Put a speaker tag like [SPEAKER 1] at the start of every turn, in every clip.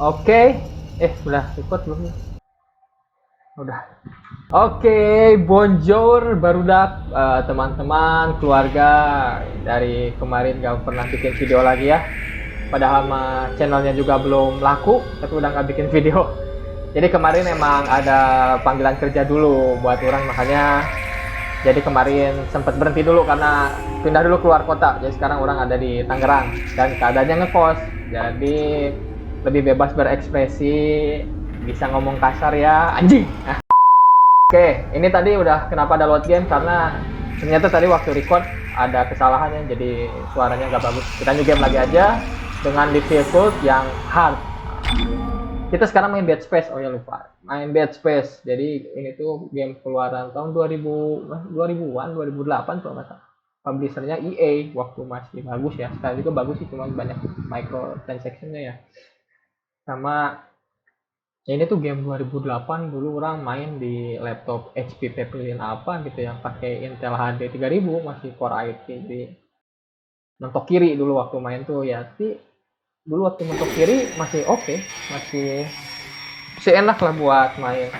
[SPEAKER 1] Oke, udah record belum? Udah. Oke, bonjour, barudak teman-teman, keluarga. Dari kemarin gak pernah bikin video lagi ya. Padahal channelnya juga belum laku, tapi udah gak bikin video. Jadi kemarin emang ada panggilan kerja dulu buat orang, makanya jadi kemarin sempat berhenti dulu karena pindah dulu keluar kota. Jadi sekarang orang ada di Tangerang dan keadaannya ngekos. Jadi lebih bebas berekspresi, bisa ngomong kasar ya, anjing. Oke, ini tadi udah kenapa ada load game karena ternyata tadi waktu record ada kesalahannya, jadi suaranya nggak bagus. Kita new game lagi aja dengan difficult yang hard. Kita sekarang main Dead Space, oh ya lupa, main Dead Space. Jadi ini tuh game keluaran tahun 2000-an, 2008 kalau nggak salah. Publishernya EA waktu masih bagus ya, sekarang juga bagus sih, cuma banyak microtransaction-nya ya. Sama ini tuh game 2008, dulu orang main di laptop HP Pavilion apa gitu yang pakai Intel HD 3000, masih Core i3. Jadi mentok kiri dulu waktu main tuh ya, tapi dulu waktu mentok kiri masih oke, masih enak lah buat main.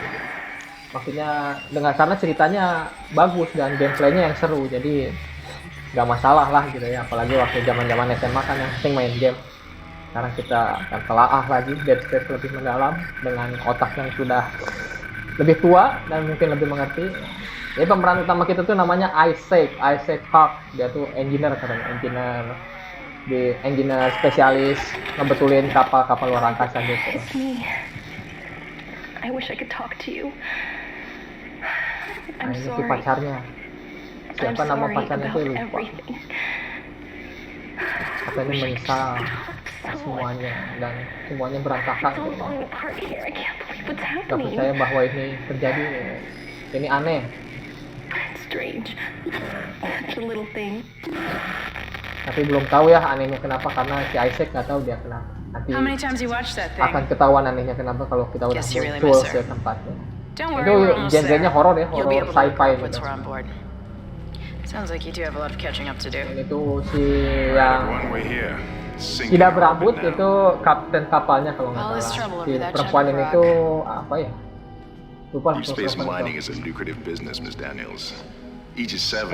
[SPEAKER 1] Maksudnya karena ceritanya bagus dan gameplaynya yang seru, jadi nggak masalah lah gitu ya. Apalagi waktu zaman SMA kan yang sering main game. Sekarang kita akan telaah lagi Dead Space lebih mendalam dengan otak yang sudah lebih tua dan mungkin lebih mengerti. Jadi pemeran utama kita tuh namanya Isaac Hawke. Dia tuh engineer spesialis ngebetulin kapal luar angkasa gitu.
[SPEAKER 2] I wish I could talk to you.
[SPEAKER 1] Nah, ini si pacarnya. Siapa nama pacarnya tuh lupa. Katanya menyesal semuanya dan semuanya berantakan. Gak percaya bahwa ini terjadi. Ini aneh. Tapi belum tahu ya anehnya kenapa, karena si Isaac nggak tahu dia kenapa. Nanti akan ketahuan anehnya kenapa kalau kita udah muncul ke tempatnya. Itu genre-nya horor ya, horor sci-fi gitu. Ini tuh si yang tidak berambut itu kapten kapalnya kalau nggak salah. Si perempuan ini tuh apa ya? Lupa.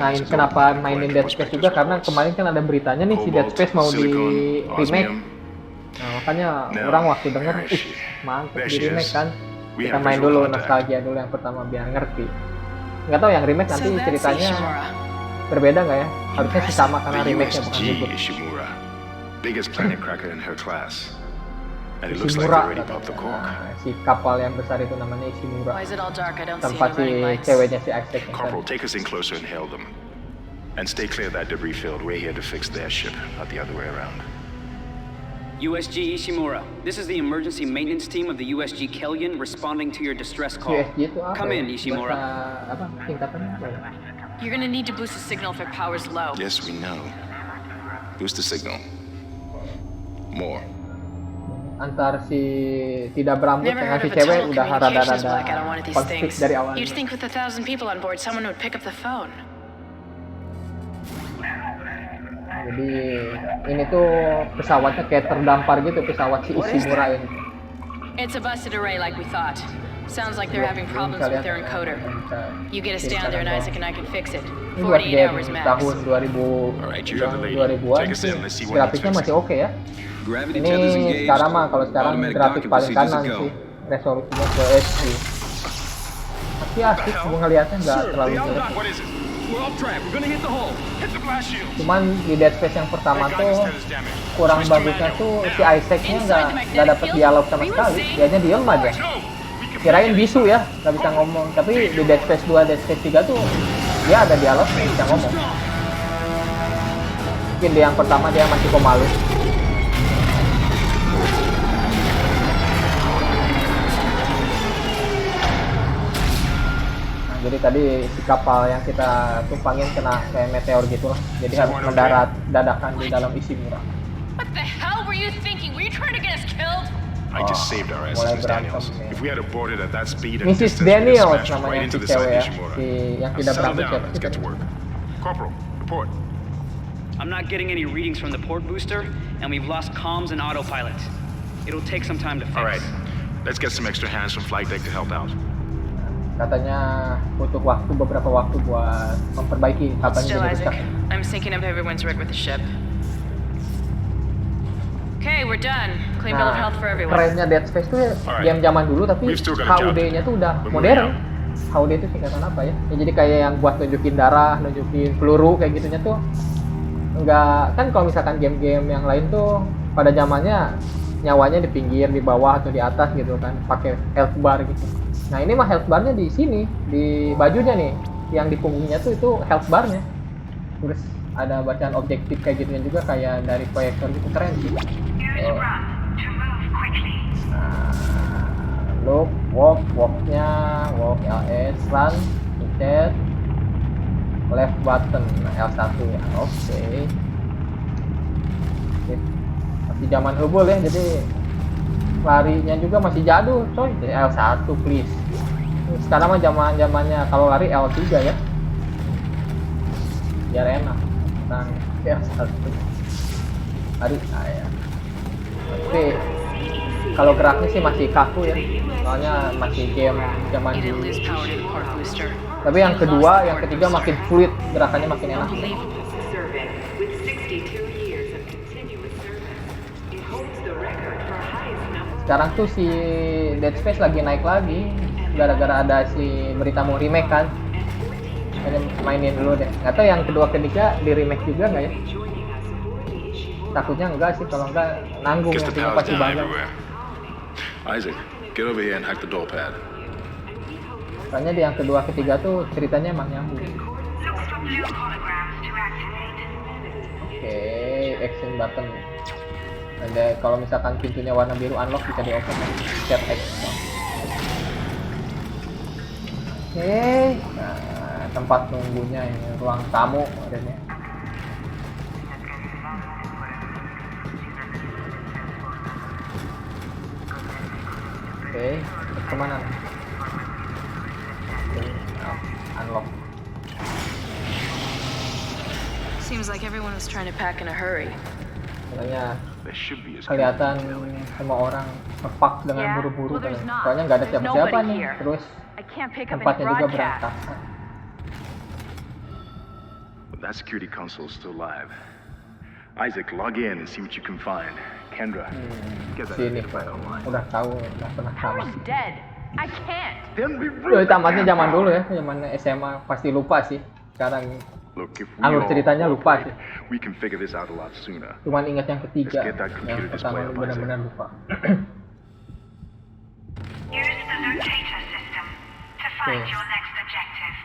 [SPEAKER 1] Nah, ini kenapa mainin Dead Space juga karena kemarin kan ada beritanya nih si Dead Space mau di remake. Nah, makanya orang waktu denger, mantap di remake kan. Kita main dulu nostalgia dulu yang pertama biar ngerti. Nggak tahu yang remake nanti ceritanya berbeda nggak ya? Harusnya sih sama karena remake-nya bukan reboot. Ishimura, si kapal yang besar itu namanya Ishimura. Tempat si ceweknya si Isaac.
[SPEAKER 3] Corporal, take us in closer and hail them. And stay clear of that debris field. We're here to fix their ship, not the other way around.
[SPEAKER 4] USG Ishimura, this is the emergency maintenance team of the USG Kellyan responding to your distress call.
[SPEAKER 1] USG itu apa?
[SPEAKER 4] Come in, Ishimura.
[SPEAKER 1] Apa singkatannya?
[SPEAKER 2] You're gonna need to boost the signal if it power's low.
[SPEAKER 3] Yes, we know. Boost the signal. More.
[SPEAKER 1] Antar si tidak berambut dengan si cewek udah rada-rada konflik dari awal.
[SPEAKER 2] You'd think with 1,000 people on board, someone would pick up the phone.
[SPEAKER 1] Jadi ini tuh pesawatnya kayak terdampar gitu, pesawat si Ishimura ini.
[SPEAKER 2] It's a busted array like we thought. Sounds like they're having problems with their encoder. You get us down there and Isaac and I can fix it. 48 hours max.
[SPEAKER 1] Tahun 2000-an sih, grafiknya masih oke ya. Ini sekarang kalau sekarang grafik paling kanan sih, resolusinya Full HD. Tapi asik gue ngeliatnya nggak terlalu jelek. Cuman di Dead Space yang pertama tuh kurang bagusnya tuh si Isaac-nya nggak dapet dialog sama sekali, dianya diem aja. Kirain bisu ya, nggak bisa ngomong. Tapi di Dead Space 2, Dead Space 3 tuh dia ada dialog, bisa ngomong. Mungkin di yang pertama dia masih pemalu. Jadi tadi si kapal yang kita tumpangin kena kayak meteor gitu lah. Jadi harus mendarat dadakan di dalam Ishimura.
[SPEAKER 2] What the hell were you thinking? Were you trying to get us killed?
[SPEAKER 3] I just saved our asses, Miss Daniels. If we had boarded at that speed and
[SPEAKER 1] Mrs.
[SPEAKER 3] distance, we'd have
[SPEAKER 1] Daniels
[SPEAKER 3] smashed right
[SPEAKER 1] namanya
[SPEAKER 3] into
[SPEAKER 1] si
[SPEAKER 3] the side
[SPEAKER 1] cewek
[SPEAKER 3] of
[SPEAKER 1] ya,
[SPEAKER 3] Ishimura.
[SPEAKER 1] si yang
[SPEAKER 3] Now
[SPEAKER 1] tidak
[SPEAKER 3] settle
[SPEAKER 1] berambut
[SPEAKER 3] down.
[SPEAKER 1] ya.
[SPEAKER 3] Let's get to work. Corporal, report.
[SPEAKER 4] I'm not getting any readings from the port booster, and we've lost comms and autopilot. It'll take some time to fix.
[SPEAKER 3] All right, let's get some extra hands from flight deck to help out.
[SPEAKER 1] Katanya butuh beberapa waktu buat memperbaiki kapalnya
[SPEAKER 2] Still,
[SPEAKER 1] jadi rusak.
[SPEAKER 2] Isaac. I'm syncing up everyone's rig with the ship. Okay, we're done. Clean bill of health for everyone.
[SPEAKER 1] Kerennya Dead Space tuh ya,
[SPEAKER 3] Alright.
[SPEAKER 1] game zaman dulu tapi
[SPEAKER 3] We've still got a job.
[SPEAKER 1] HUD-nya tuh udah
[SPEAKER 3] We're
[SPEAKER 1] modern.
[SPEAKER 3] moving
[SPEAKER 1] HUD itu singkatan apa ya? Ya jadi kayak yang buat nunjukin darah, nunjukin peluru kayak gitunya tuh enggak, kan kalau misalkan game-game yang lain tuh pada zamannya nyawanya di pinggir, di bawah atau di atas gitu kan, pakai health bar gitu. Nah ini mah health barnya di sini, di bajunya nih, yang di punggungnya tuh itu health barnya. Terus ada bacaan objektif kayak gitunya juga kayak dari proyektor gitu, keren sih. Look, walknya, walk LS, run, pencet, left button, L1 ya, oke. Masih zaman hubul ya, jadi larinya juga masih jadul, coy. Jadi L1 please. Sekarang mah zamannya kalau lari L3 ya, biar enak. Nah, L1 lari, ya. Oke. Kalau geraknya sih masih kaku ya, soalnya masih game zaman
[SPEAKER 2] You didn't
[SPEAKER 1] dulu.
[SPEAKER 2] lose power to the port booster.
[SPEAKER 1] Tapi yang kedua, yang ketiga makin fluid, gerakannya makin enak.
[SPEAKER 5] Survey with 62 years of continuous service. It holds the record for highest number.
[SPEAKER 1] Sekarang tuh si Dead Space lagi naik lagi, gara-gara ada si berita mau remake kan. Kayaknya mainin dulu deh. Nggak tahu yang kedua ketiga di remake juga nggak ya?
[SPEAKER 5] Joining us aboard the Ishimura.
[SPEAKER 1] Takutnya enggak sih, kalau enggak nanggung
[SPEAKER 3] Guess the
[SPEAKER 1] nantinya
[SPEAKER 3] power's
[SPEAKER 1] pasti
[SPEAKER 3] down
[SPEAKER 1] banyak.
[SPEAKER 3] everywhere. Isaac, get over here and hack the door pad.
[SPEAKER 1] Soalnya di yang kedua ketiga tuh ceritanya emang nyambung. Oke, action button. Ada kalau misalkan pintunya warna biru unlock bisa di open. Chat X. Oke, nah, tempat nunggunya ini ruang tamu adanya. Oke, kemana? Oke, unlock.
[SPEAKER 2] Seems like everyone was trying to pack in a hurry.
[SPEAKER 1] Makanya
[SPEAKER 3] There should be a
[SPEAKER 1] kelihatan semua orang ngepak dengan
[SPEAKER 6] Yeah,
[SPEAKER 1] buru-buru
[SPEAKER 6] well, there's
[SPEAKER 1] kan.
[SPEAKER 6] not.
[SPEAKER 1] Soalnya nggak ada
[SPEAKER 6] There's
[SPEAKER 1] siapa-siapa
[SPEAKER 6] nobody
[SPEAKER 1] nih.
[SPEAKER 6] here.
[SPEAKER 1] Terus
[SPEAKER 6] I can't pick up any
[SPEAKER 1] tempatnya juga
[SPEAKER 6] broadcast.
[SPEAKER 1] berantakan.
[SPEAKER 3] That security console's still live. Isaac, log in and see what you can find. Kendra, get that
[SPEAKER 1] Sini
[SPEAKER 3] identified online.
[SPEAKER 1] udah tahu, udah pernah tamat.
[SPEAKER 6] Power's dead. I can't.
[SPEAKER 3] Then we
[SPEAKER 1] Tamatnya zaman dulu ya, zaman SMA pasti lupa sih. Sekarang
[SPEAKER 3] Look, if we
[SPEAKER 1] alur
[SPEAKER 3] all
[SPEAKER 1] ceritanya lupa sih.
[SPEAKER 3] we can figure this out a lot sooner.
[SPEAKER 1] Cuman ingat yang ketiga,
[SPEAKER 3] Let's get that computer
[SPEAKER 1] yang pertama
[SPEAKER 3] display up,
[SPEAKER 1] benar-benar lupa.
[SPEAKER 7] Use the locator system to find
[SPEAKER 1] Okay.
[SPEAKER 7] your next objective.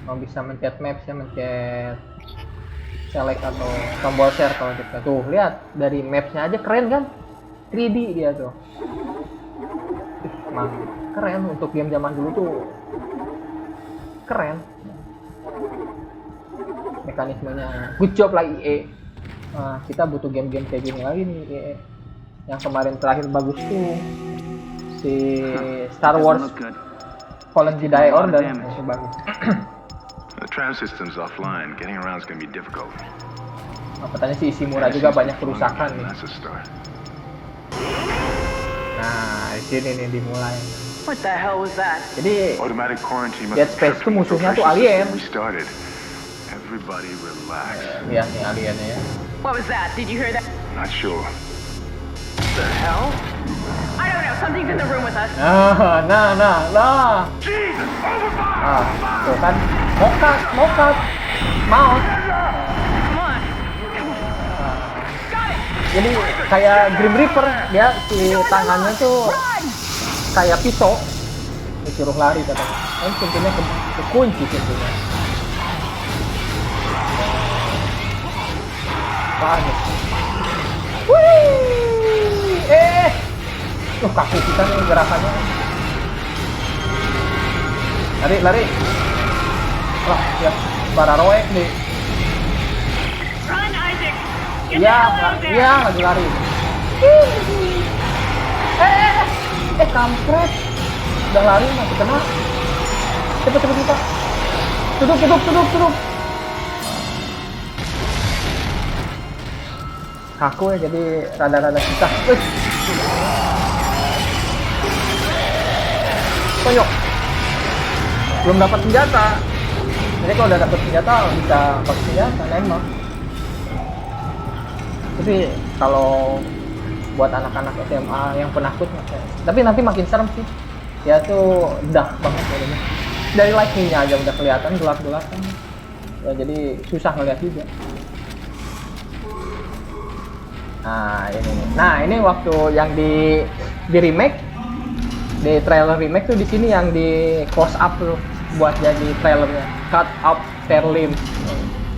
[SPEAKER 1] Mau bisa mencet maps ya, mencet select atau tombol share kalau kita tuh lihat dari mapsnya aja keren kan, 3D dia tuh. Emang keren untuk game zaman dulu tuh keren. Mekanismenya good job lah EA. Nah, kita butuh game-game kayak gini lagi nih EA. Yang kemarin terakhir bagus tuh si Star
[SPEAKER 4] Doesn't
[SPEAKER 1] Wars
[SPEAKER 4] look good.
[SPEAKER 1] Fallen Jedi Order
[SPEAKER 4] Damage.
[SPEAKER 1] itu bagus.
[SPEAKER 3] The tram system's offline. Getting around's gonna be difficult.
[SPEAKER 1] Nah, katanya si Ishimura juga banyak kerusakan nih.
[SPEAKER 3] That's a start.
[SPEAKER 1] Nah, di sini nih dimulai.
[SPEAKER 6] What the hell was that?
[SPEAKER 1] Jadi
[SPEAKER 3] Automatic quarantine must
[SPEAKER 1] Dead
[SPEAKER 3] have
[SPEAKER 1] Space
[SPEAKER 3] tripped
[SPEAKER 1] tuh
[SPEAKER 3] when the
[SPEAKER 1] musuhnya tuh
[SPEAKER 3] filtration
[SPEAKER 1] alien.
[SPEAKER 3] system restarted. Everybody relax.
[SPEAKER 1] lihat nih aliennya ya.
[SPEAKER 6] What was that? Did you hear that?
[SPEAKER 3] Not sure.
[SPEAKER 6] The hell? I don't know. Something's in the room with us.
[SPEAKER 1] Nah.
[SPEAKER 3] Jesus! Overfire!
[SPEAKER 1] Ah, tuh kan. Mokat. Maut.
[SPEAKER 6] Come on. Got it.
[SPEAKER 1] Jadi kayak Grim Reaper, dia si tangannya tuh kayak pisau. Disuruh lari katanya. Kan pintunya kekunci pintunya. Apaan nih? Wih! Kaku kita nih gerakannya. Lari. Wah, ya, para roek nih.
[SPEAKER 7] Run, Isaac! Get the
[SPEAKER 1] Iya,
[SPEAKER 7] hell out of there!
[SPEAKER 1] lagi lari. Kampret. Udah lari masih kena. Cepet. Tutup. Kaku ya, jadi rada-rada susah. Konyok. Belum dapat senjata. Jadi kalau udah dapat senjata bisa pakai senjata nembak. Tapi kalau buat anak-anak SMA yang penakut, tapi nanti makin serem sih. Ya tuh dark banget jadinya. Dari lightning-nya aja udah kelihatan gelap-gelapan. Ya jadi susah ngeliat juga. Nah ini nih. Nah ini waktu yang di remake, di trailer remake tuh di sini yang di close up tuh buat jadi trailernya, cut up their limbs.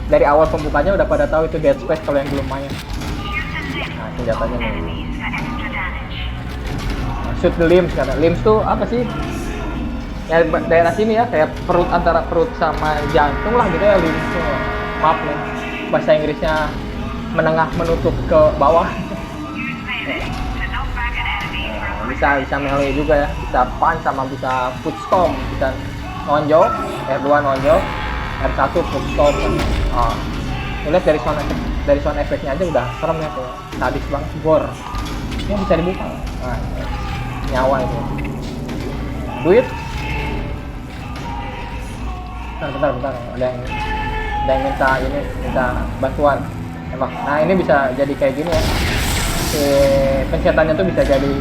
[SPEAKER 1] Dari awal pembukanya udah pada tahu itu Dead Space kalau yang belum main. Nah senjatanya nih. Shoot the limbs, kata limbs tuh apa sih? Ya daerah sini ya, kayak perut, antara perut sama jantung lah gitu ya limbs tuh. Maaf nih, bahasa Inggrisnya menengah menutup ke bawah. Bisa melee juga ya, bisa punch sama bisa foot stomp, bisa nonjok, R2 nonjok, R1 foot stomp. Oh, lihat dari sound efeknya aja udah serem ya tuh, sadis banget, gore. Ini bisa dibuka. Nah, nyawa itu. Duit. Bentar. Ada yang minta bantuan. Emang. Nah ini bisa jadi kayak gini ya. Pencetannya tuh bisa jadi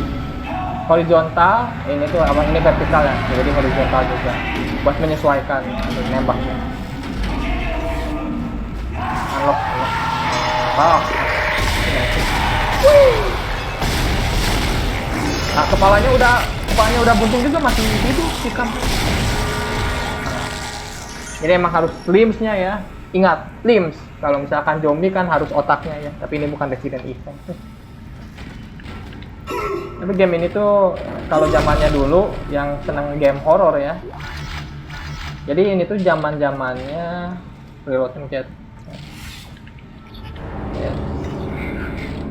[SPEAKER 1] horizontal, ini tuh abang ini vertikal ya, jadi horizontal juga buat menyesuaikan untuk nembaknya. Unlock. Nah kepalanya udah buntung juga, masih hidup sih kan. Jadi emang harus limbs-nya ya. Ingat, limbs. Kalau misalkan zombie kan harus otaknya ya, tapi ini bukan Resident Evil. Tapi game ini tuh kalau zamannya dulu yang seneng game horror ya. Jadi ini tuh zaman-zamannya reload pencet. Ya.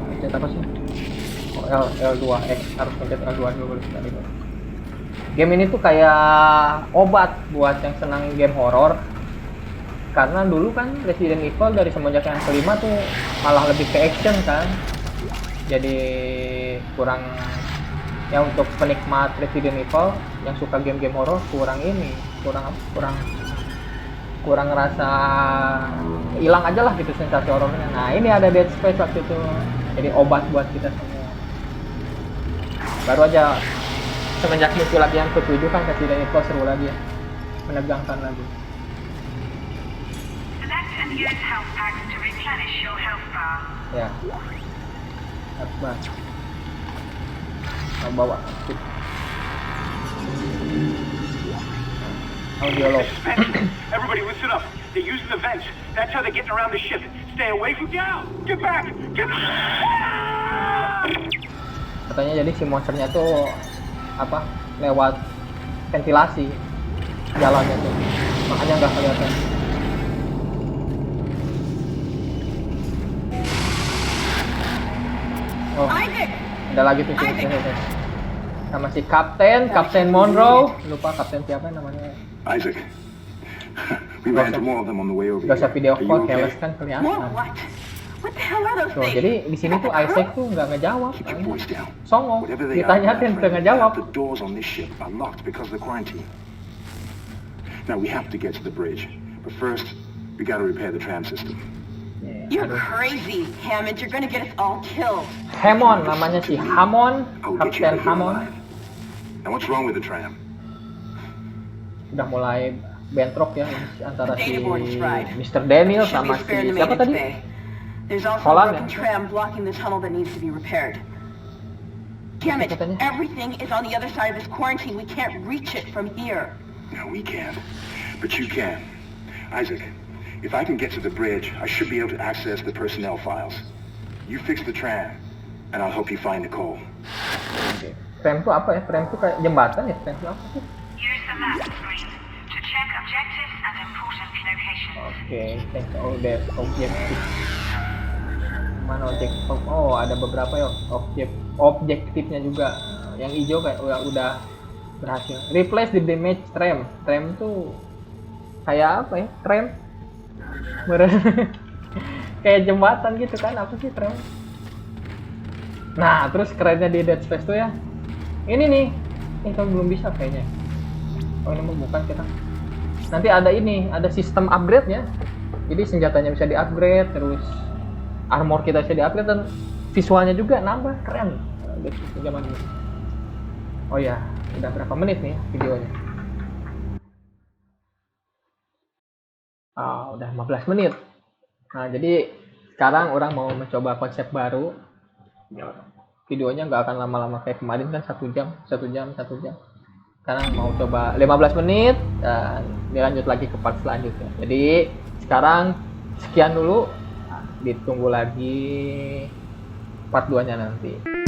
[SPEAKER 1] Pencet apa sih? Oh, L2 X harus pencet L2 dulu sekali. Game ini tuh kayak obat buat yang senang game horror. Karena dulu kan Resident Evil dari semenjak yang kelima tuh malah lebih ke action kan. Jadi kurang ya, untuk penikmat Resident Evil yang suka game-game horror kurang ngerasa hilang aja lah gitu sensasi horornya. Nah ini ada Dead Space waktu itu, jadi obat buat kita semua. Baru aja semenjak muncul lagi yang ke-7 kan Resident Evil seru lagi ya, menegangkan lagi.
[SPEAKER 7] Use health packs to replenish your health bar.
[SPEAKER 1] Ya. Apa? Mau bawa. Audiolog.
[SPEAKER 8] Everybody listen up. They're using the vents. That's how they're getting around the ship. Stay away from down. Get back. Get back.
[SPEAKER 1] Katanya jadi si monsternya tuh apa? Lewat ventilasi jalannya tuh. Makanya nggak kelihatan. Oh, ada lagi tuh sini. Sama si Kapten Monroe. Lupa Kapten siapa namanya.
[SPEAKER 3] Isaac, we ran into more of them on the way over
[SPEAKER 1] Gak usah video
[SPEAKER 3] here.
[SPEAKER 1] call, Keles kan kelihatan.
[SPEAKER 5] What the hell are those
[SPEAKER 1] Tuh,
[SPEAKER 5] things?
[SPEAKER 1] jadi di sini tuh Isaac tuh nggak ngejawab.
[SPEAKER 3] Keep your voice down.
[SPEAKER 1] Songong,
[SPEAKER 3] Whatever they are,
[SPEAKER 1] ditanyain tuh ngejawab.
[SPEAKER 3] the doors on this ship are locked because of the quarantine. Now we have to get to the bridge, but first we got to repair the tram system.
[SPEAKER 5] You're crazy, Hammond. You're gonna get us all killed.
[SPEAKER 1] Hammond, namanya si Hammond,
[SPEAKER 3] I'll get you
[SPEAKER 1] Kapten
[SPEAKER 3] out of here
[SPEAKER 1] Hammond.
[SPEAKER 3] alive. Now what's wrong with the tram?
[SPEAKER 1] Udah mulai bentrok ya antara si
[SPEAKER 5] Data board is fried.
[SPEAKER 1] Mr. Daniel
[SPEAKER 5] Should be
[SPEAKER 1] sama
[SPEAKER 5] spare in
[SPEAKER 1] si
[SPEAKER 5] the
[SPEAKER 1] siapa
[SPEAKER 5] maintenance
[SPEAKER 1] tadi?
[SPEAKER 5] bay. There's also a
[SPEAKER 1] Holland,
[SPEAKER 5] broken
[SPEAKER 1] ya?
[SPEAKER 5] tram blocking the tunnel that needs to be repaired. Damn it!
[SPEAKER 1] Katanya.
[SPEAKER 5] Everything is on the other side of this quarantine. We can't reach it from here.
[SPEAKER 3] No, we can't, but you can. Isaac, if I can get to the bridge, I should be able to access the personnel files. You fix the tram, and I'll help you find Nicole.
[SPEAKER 1] Oke. Tram itu apa ya? Tram itu kayak jembatan ya? Tram itu apa sih?
[SPEAKER 7] Use the map screen to check objectives and important locations.
[SPEAKER 1] Oke, thanks. Oh, there's objektif. Mana objektif? Oh, ada beberapa ya objektifnya juga. Yang hijau kayak udah berhasil. Replace the damaged tram. Tram itu kayak apa ya? Tram. Kayak jembatan gitu kan? Apa sih tram? Nah, terus kerennya di Dead Space tuh ya, ini nih, kan belum bisa kayaknya. Oh, ini mau bukan kita. Nanti ada sistem upgrade-nya. Jadi senjatanya bisa di-upgrade, terus armor kita bisa di-upgrade, dan visualnya juga nambah, keren. Dead Space zaman ini. Oh ya, udah berapa menit nih videonya? Udah 15 menit. Nah, jadi sekarang orang mau mencoba konsep baru. Videonya nggak akan lama-lama kayak kemarin kan 1 jam. Sekarang mau coba 15 menit dan dilanjut lagi ke part selanjutnya. Jadi sekarang sekian dulu. Ditunggu lagi part 2-nya nanti.